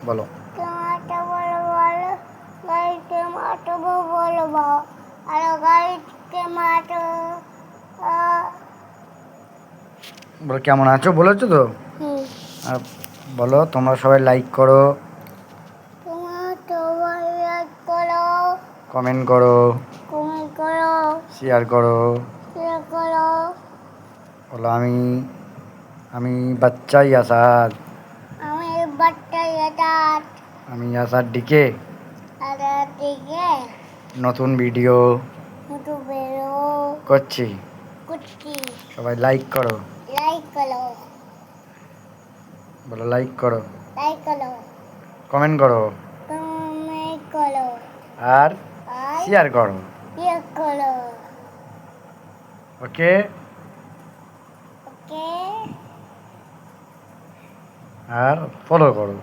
বলো। টমেটো বলো বলো, গাড়ি টমেটো বলবো, আর গাড়ি টমেটো। বলো কেমন আছো, বলেছো তো। আর বলো তোমরা সবাই লাইক করো, কমেন্ট করো, শেয়ার করো। বলো আমি বাচ্চাই আসাদ, আমি আসাদ ডিকে নতুন ভিডিও করছি। সবাই লাইক করো, বলো লাইক করো, কমেন্ট করো, আর শেয়ার করো। ওকে, আর ফলো করো।